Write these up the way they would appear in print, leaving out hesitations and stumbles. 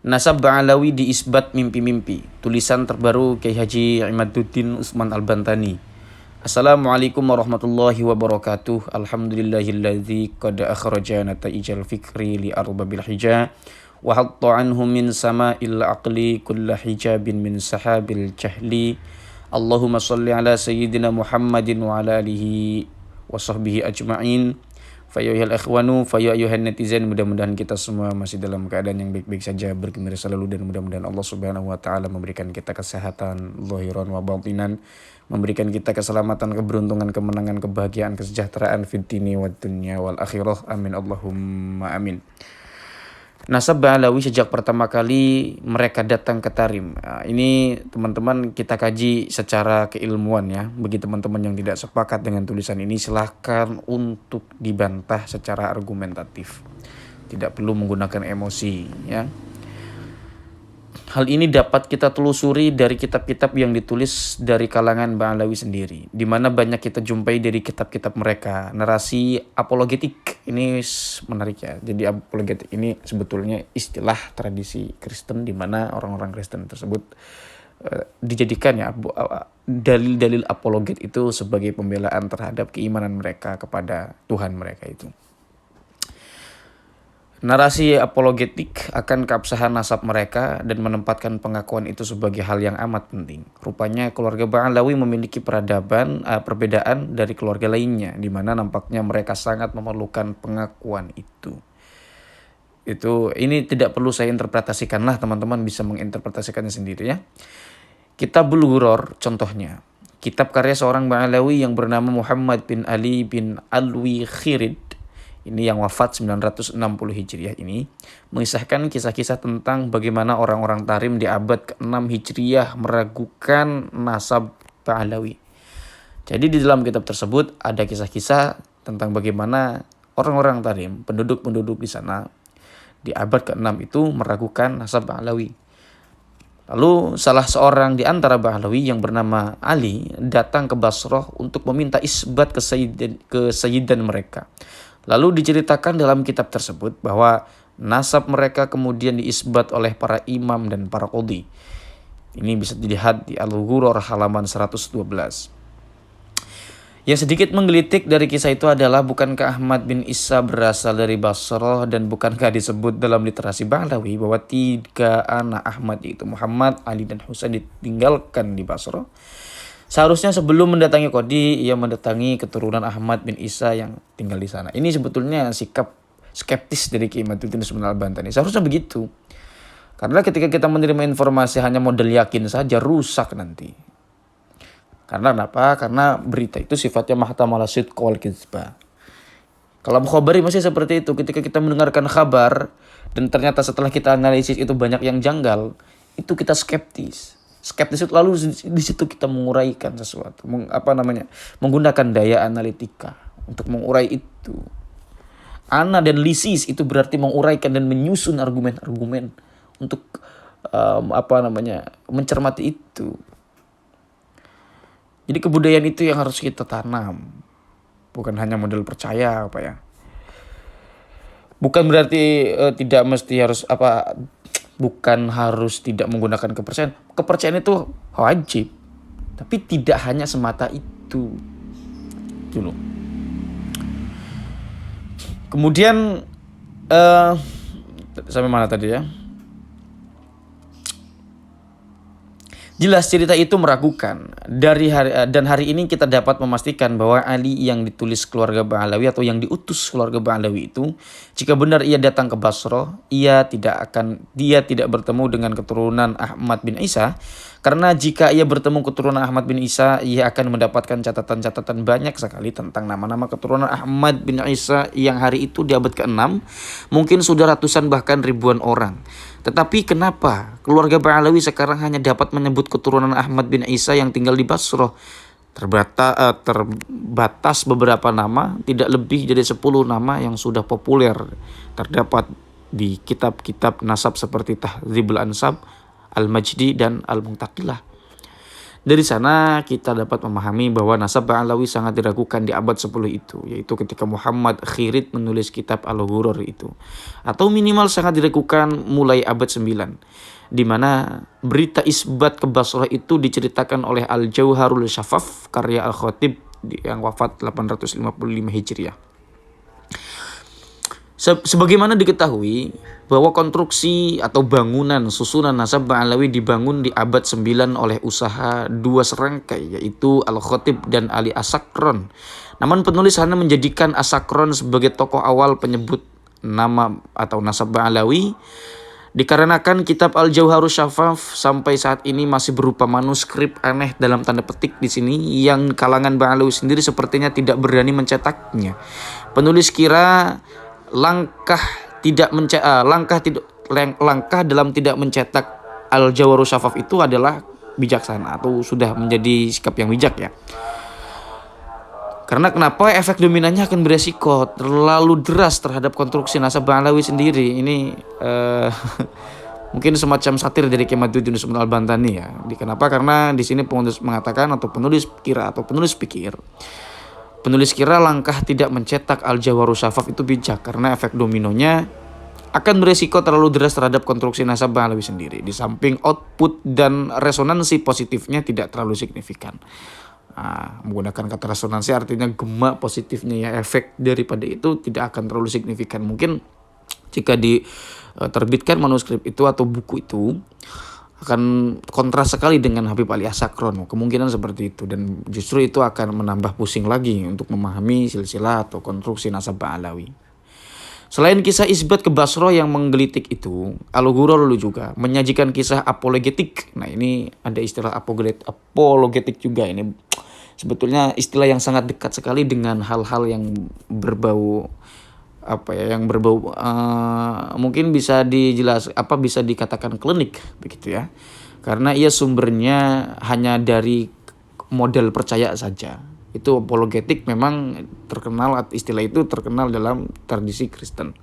Nasab Ba'alawi di Isbat Mimpi-Mimpi. Tulisan terbaru Kiai Haji Imaduddin Utsman Al-Bantani. Assalamualaikum warahmatullahi wabarakatuh. Alhamdulillahilladzi qad akhraja nata'ijal fikri li arbabil hija wa hatta anhum min sama'il aqli kulla hijabin min sahabil jahli. Allahumma salli ala sayyidina Muhammadin wa ala alihi wa sahbihi ajma'in. Fayuhil ikhwanu, fayuhil netizen, mudah-mudahan kita semua masih dalam keadaan yang baik-baik saja, bergembira selalu, dan mudah-mudahan Allah Subhanahu wa taala memberikan kita kesehatan zahiran wa batinan, memberikan kita keselamatan, keberuntungan, kemenangan, kebahagiaan, kesejahteraan fid dini wad dunya wal akhirah. Amin Allahumma amin. Nasab Ba'alawi sejak pertama kali mereka datang ke Tarim. Nah, ini teman-teman kita kaji secara keilmuan ya. Bagi teman-teman yang tidak sepakat dengan tulisan ini, silahkan untuk dibantah secara argumentatif. Tidak perlu menggunakan emosi ya. Hal ini dapat kita telusuri dari kitab-kitab yang ditulis dari kalangan Ba'alawi sendiri, di mana banyak kita jumpai dari kitab-kitab mereka. Narasi apologetik ini menarik ya. Jadi apologetik ini sebetulnya istilah tradisi Kristen, di mana orang-orang Kristen tersebut dijadikan ya dalil-dalil apologet itu sebagai pembelaan terhadap keimanan mereka kepada Tuhan mereka itu. Narasi apologetik akan keabsahan nasab mereka dan menempatkan pengakuan itu sebagai hal yang amat penting. Rupanya keluarga Ba'alawi memiliki perbedaan dari keluarga lainnya, di mana nampaknya mereka sangat memerlukan pengakuan itu. Ini tidak perlu saya interpretasikan lah, teman-teman bisa menginterpretasikannya sendiri ya. Kitabul Ghuror contohnya, kitab karya seorang Ba'alawi yang bernama Muhammad bin Ali bin Alwi Khirid, ini yang wafat 960 Hijriah ini, mengisahkan kisah-kisah tentang bagaimana orang-orang Tarim di abad ke-6 Hijriah meragukan nasab Ba'alawi. Jadi di dalam kitab tersebut ada kisah-kisah tentang bagaimana orang-orang Tarim, penduduk-penduduk di sana di abad ke-6 itu meragukan nasab Ba'alawi. Lalu salah seorang di antara Ba'alawi yang bernama Ali datang ke Basrah untuk meminta isbat kesayyidan mereka. Lalu diceritakan dalam kitab tersebut bahwa nasab mereka kemudian diisbat oleh para imam dan para qadhi. Ini bisa dilihat di Al-Ghuror halaman 112. Yang sedikit menggelitik dari kisah itu adalah, bukankah Ahmad bin Isa berasal dari Basrah, dan bukankah disebut dalam literasi Ba'alawi bahwa 3 anak Ahmad, yaitu Muhammad, Ali, dan Husain, ditinggalkan di Basrah? Seharusnya sebelum mendatangi qadhi, ia mendatangi keturunan Ahmad bin Isa yang tinggal di sana. Ini sebetulnya sikap skeptis dari Kiai Imaduddin Utsman Al-Bantani. Seharusnya begitu. Karena ketika kita menerima informasi hanya model yakin saja, rusak nanti. Karena kenapa? Karena berita itu sifatnya mahtamala sidq wal kizba. Kalau khabari masih seperti itu. Ketika kita mendengarkan kabar dan ternyata setelah kita analisis itu banyak yang janggal, itu kita skeptis. Skeptis itu lalu di situ kita menguraikan sesuatu, menggunakan daya analitika untuk mengurai itu. Ana dan lisis itu berarti menguraikan dan menyusun argumen-argumen untuk mencermati itu. Jadi kebudayaan itu yang harus kita tanam, bukan hanya model percaya Bukan berarti tidak mesti harus bukan harus tidak menggunakan kepercayaan. Kepercayaan itu wajib, tapi tidak hanya semata itu. Dulu. Kemudian sampai mana tadi ya? Jelas cerita itu meragukan. Dan hari ini kita dapat memastikan bahwa Ali yang ditulis keluarga Ba'alawi atau yang diutus keluarga Ba'alawi itu, jika benar ia datang ke Basrah, dia tidak bertemu dengan keturunan Ahmad bin Isa. Karena jika ia bertemu keturunan Ahmad bin Isa, ia akan mendapatkan catatan-catatan banyak sekali tentang nama-nama keturunan Ahmad bin Isa yang hari itu di abad ke-6 mungkin sudah ratusan bahkan ribuan orang. Tetapi kenapa keluarga Ba'alawi sekarang hanya dapat menyebut keturunan Ahmad bin Isa yang tinggal di Basrah? Terbatas beberapa nama, tidak lebih dari 10 nama yang sudah populer terdapat di kitab-kitab nasab seperti Tahdzibul Ansab, Al-Majdi, dan Al-Muntaqilah. Dari sana kita dapat memahami bahwa nasab Ba'alawi sangat diragukan di abad 10 itu, yaitu ketika Muhammad Khirid menulis kitab Al-Ghurur itu. Atau minimal sangat diragukan mulai abad 9, di mana berita isbat ke Basrah itu diceritakan oleh Al-Jauharul Syafaf karya Al-Khatib yang wafat 855 Hijriah. Sebagaimana diketahui bahwa konstruksi atau bangunan susunan nasab Ba'alawi dibangun di abad 9 oleh usaha dua serangkai, yaitu Al-Khatib dan Ali As-Sakron. Namun penulis hanya menjadikan As-Sakron sebagai tokoh awal penyebut nama atau nasab Ba'alawi, dikarenakan kitab Al-Jauharus Syafaf sampai saat ini masih berupa manuskrip aneh dalam tanda petik di sini yang kalangan Ba'alawi sendiri sepertinya tidak berani mencetaknya. Penulis kira langkah dalam tidak mencetak Al-Jauharus Syafaf itu adalah bijaksana atau sudah menjadi sikap yang bijak ya. Karena kenapa? Efek dominannya akan beresiko terlalu deras terhadap konstruksi nasab Ba'alawi sendiri. Ini mungkin semacam satir dari Kemaduddin Usman Al-Bantani ya. Kenapa? Karena di sini penulis mengatakan atau penulis kira langkah tidak mencetak Al-Jauharus Syafaf itu bijak karena efek dominonya akan beresiko terlalu deras terhadap konstruksi nasab Ba'alawi sendiri. Di samping output dan resonansi positifnya tidak terlalu signifikan. Menggunakan kata resonansi artinya gema positifnya ya, efek daripada itu tidak akan terlalu signifikan. Mungkin jika diterbitkan manuskrip itu atau buku itu akan kontras sekali dengan Habib Ali As-Sakron, kemungkinan seperti itu, dan justru itu akan menambah pusing lagi untuk memahami silsilah atau konstruksi nasab Ba'alawi. Selain kisah isbat ke Basrah yang menggelitik itu, Al-Ghurur juga menyajikan kisah apologetik. Nah ini ada istilah apologetik juga, ini sebetulnya istilah yang sangat dekat sekali dengan hal-hal yang berbau mungkin bisa bisa dikatakan klinik begitu ya, karena ia sumbernya hanya dari model percaya saja. Itu apologetik memang istilah itu terkenal dalam tradisi Kristen.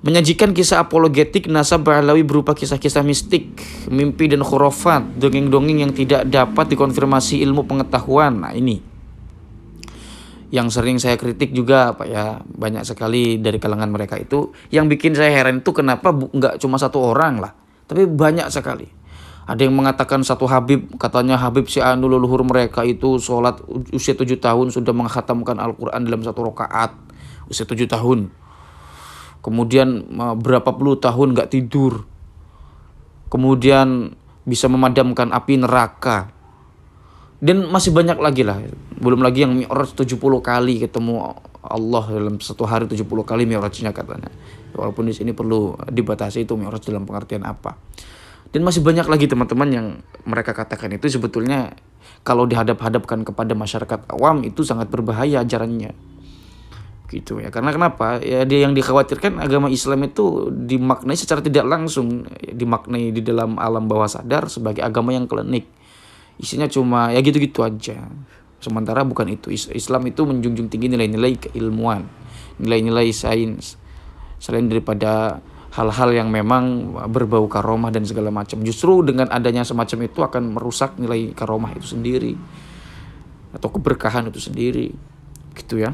Menyajikan kisah apologetik nasab Ba'alawi berupa kisah-kisah mistik, mimpi dan khurafat, dongeng-dongeng yang tidak dapat dikonfirmasi ilmu pengetahuan. Nah ini yang sering saya kritik juga banyak sekali dari kalangan mereka itu. Yang bikin saya heran itu kenapa nggak cuma satu orang lah, tapi banyak sekali. Ada yang mengatakan satu Habib, katanya Habib si anu leluhur mereka itu sholat usia 7 tahun sudah menghatamkan Al-Quran dalam 1 rakaat usia 7 tahun. Kemudian berapa puluh tahun nggak tidur. Kemudian bisa memadamkan api neraka. Dan masih banyak lagi lah. Belum lagi yang mi'raj 70 kali ketemu Allah dalam satu hari, 70 kali mi'rajnya katanya. Walaupun di sini perlu dibatasi itu mi'raj dalam pengertian apa. Dan masih banyak lagi teman-teman yang mereka katakan itu sebetulnya kalau dihadap-hadapkan kepada masyarakat awam itu sangat berbahaya ajarannya. Gitu ya. Karena kenapa? Ya dia yang dikhawatirkan agama Islam itu dimaknai secara tidak langsung, dimaknai di dalam alam bawah sadar sebagai agama yang klinik. Isinya cuma ya gitu-gitu aja. Sementara bukan itu. Islam itu menjunjung tinggi nilai-nilai keilmuan, nilai-nilai sains, selain daripada hal-hal yang memang berbau karomah dan segala macam. Justru dengan adanya semacam itu akan merusak nilai karomah itu sendiri atau keberkahan itu sendiri. Gitu ya.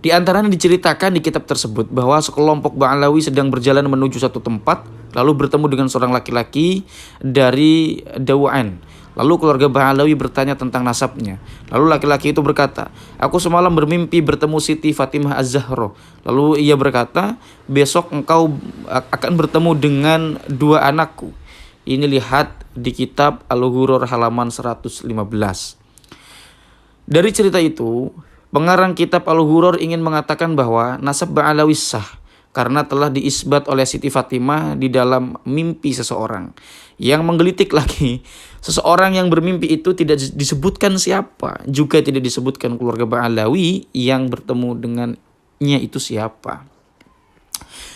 Di antaranya diceritakan di kitab tersebut bahwa sekelompok Ba'alawi sedang berjalan menuju satu tempat, lalu bertemu dengan seorang laki-laki dari Dawaan. Lalu keluarga Ba'alawi bertanya tentang nasabnya. Lalu laki-laki itu berkata, "Aku semalam bermimpi bertemu Siti Fatimah Az-Zahra." Lalu ia berkata, "Besok engkau akan bertemu dengan 2 anakku." Ini lihat di kitab Al-Ghurur halaman 115. Dari cerita itu, pengarang kitab Al-Ghurur ingin mengatakan bahwa nasab Ba'alawi sah karena telah diisbat oleh Siti Fatimah di dalam mimpi seseorang. Yang menggelitik lagi, seseorang yang bermimpi itu tidak disebutkan siapa, juga tidak disebutkan keluarga Ba'alawi yang bertemu dengannya itu siapa.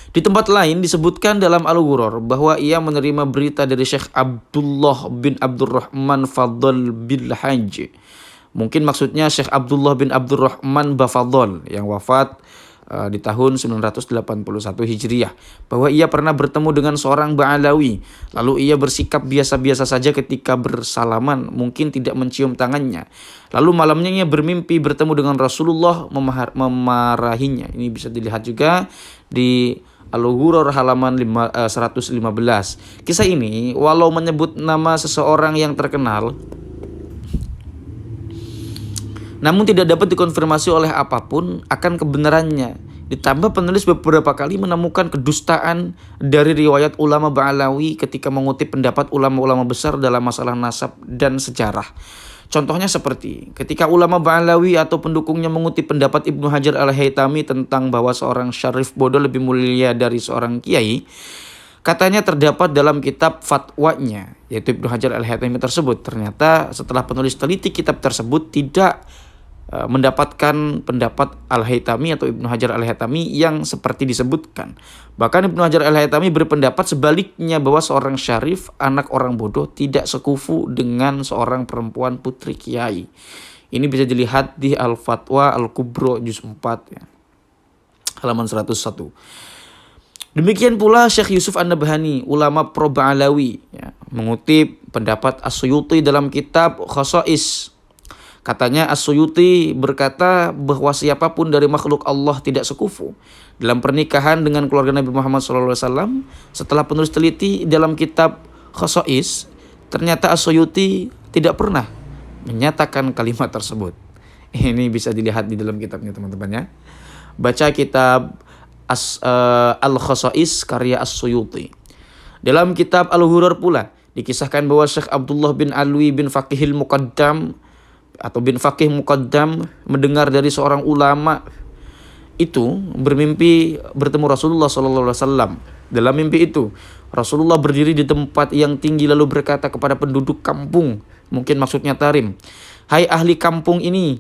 Di tempat lain disebutkan dalam Al-Ghurur bahwa ia menerima berita dari Syekh Abdullah bin Abdurrahman Fadl bin Hajj. Mungkin maksudnya Syekh Abdullah bin Abdurrahman Bafadol yang wafat di tahun 981 Hijriah, bahwa ia pernah bertemu dengan seorang Ba'alawi, lalu ia bersikap biasa-biasa saja ketika bersalaman, mungkin tidak mencium tangannya. Lalu malamnya ia bermimpi bertemu dengan Rasulullah memarahinya. Ini bisa dilihat juga di Al-Ghurur halaman 115. Kisah ini walau menyebut nama seseorang yang terkenal, namun tidak dapat dikonfirmasi oleh apapun akan kebenarannya. Ditambah penulis beberapa kali menemukan kedustaan dari riwayat ulama Ba'alawi ketika mengutip pendapat ulama-ulama besar dalam masalah nasab dan sejarah. Contohnya seperti ketika ulama Ba'alawi atau pendukungnya mengutip pendapat Ibnu Hajar al-Haytami tentang bahwa seorang syarif bodoh lebih mulia dari seorang kiai, katanya terdapat dalam kitab fatwanya, yaitu Ibnu Hajar al-Haytami tersebut. Ternyata setelah penulis teliti kitab tersebut tidak mendapatkan pendapat Al-Haytami atau Ibnu Hajar al-Haytami yang seperti disebutkan. Bahkan Ibnu Hajar al-Haytami berpendapat sebaliknya, bahwa seorang syarif, anak orang bodoh, tidak sekufu dengan seorang perempuan putri kiai. Ini bisa dilihat di Al-Fatwa Al-Kubro juz 4 ya, halaman 101. Demikian pula Syekh Yusuf An-Nabhani, ulama pro Ba'alawi, ya, mengutip pendapat As-Suyuti dalam kitab Khosais. Katanya As-Suyuti berkata bahwa siapapun dari makhluk Allah tidak sekufu dalam pernikahan dengan keluarga Nabi Muhammad SAW. Setelah penulis teliti dalam kitab Khosais, ternyata As-Suyuti tidak pernah menyatakan kalimat tersebut. Ini bisa dilihat di dalam kitabnya teman-teman ya. Baca kitab Al-Khosais karya As-Suyuti. Dalam kitab Al-Ghurur pula dikisahkan bahwa Syekh Abdullah bin Alwi bin Faqihil Muqaddam atau bin Faqih Muqaddam mendengar dari seorang ulama itu bermimpi bertemu Rasulullah SAW. Dalam mimpi itu Rasulullah berdiri di tempat yang tinggi lalu berkata kepada penduduk kampung, mungkin maksudnya Tarim, "Hai ahli kampung ini,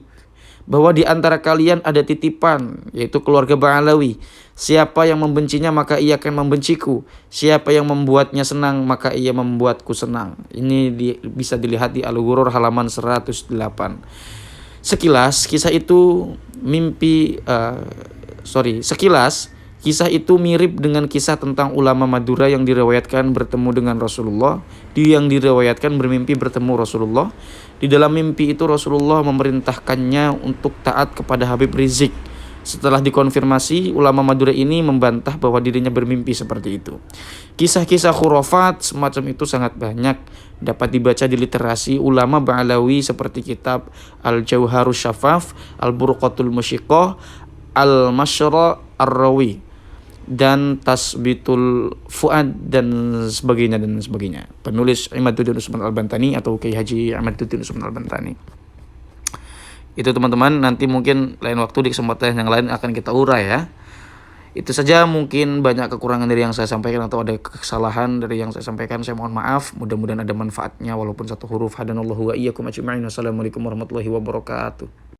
bahwa di antara kalian ada titipan, yaitu keluarga Ba'alawi. Siapa yang membencinya maka ia akan membenciku. Siapa yang membuatnya senang maka ia membuatku senang." Ini bisa dilihat di Al-Ghurur halaman 108. Sekilas kisah itu kisah itu mirip dengan kisah tentang ulama Madura yang diriwayatkan bertemu dengan Rasulullah, yang diriwayatkan bermimpi bertemu Rasulullah. Di dalam mimpi itu Rasulullah memerintahkannya untuk taat kepada Habib Rizik. Setelah dikonfirmasi, ulama Madura ini membantah bahwa dirinya bermimpi seperti itu. Kisah-kisah khurafat semacam itu sangat banyak, dapat dibaca di literasi ulama Ba'alawi seperti kitab Al-Jauharus Syafaf, Al-Burqatul Musyiqah, Al-Masyra' Ar-Rawi, dan Tasbitul Fuad dan sebagainya. Penulis Imaduddin Usman Al-Bantani atau Kiai Haji Imaduddin Usman Al-Bantani. Itu teman-teman, nanti mungkin lain waktu di kesempatan yang lain akan kita urai ya. Itu saja, mungkin banyak kekurangan dari yang saya sampaikan atau ada kesalahan dari yang saya sampaikan, saya mohon maaf. Mudah-mudahan ada manfaatnya walaupun satu huruf. Hadanallahu wa iyyakum ajma'in. Wassalamualaikum warahmatullahi wabarakatuh.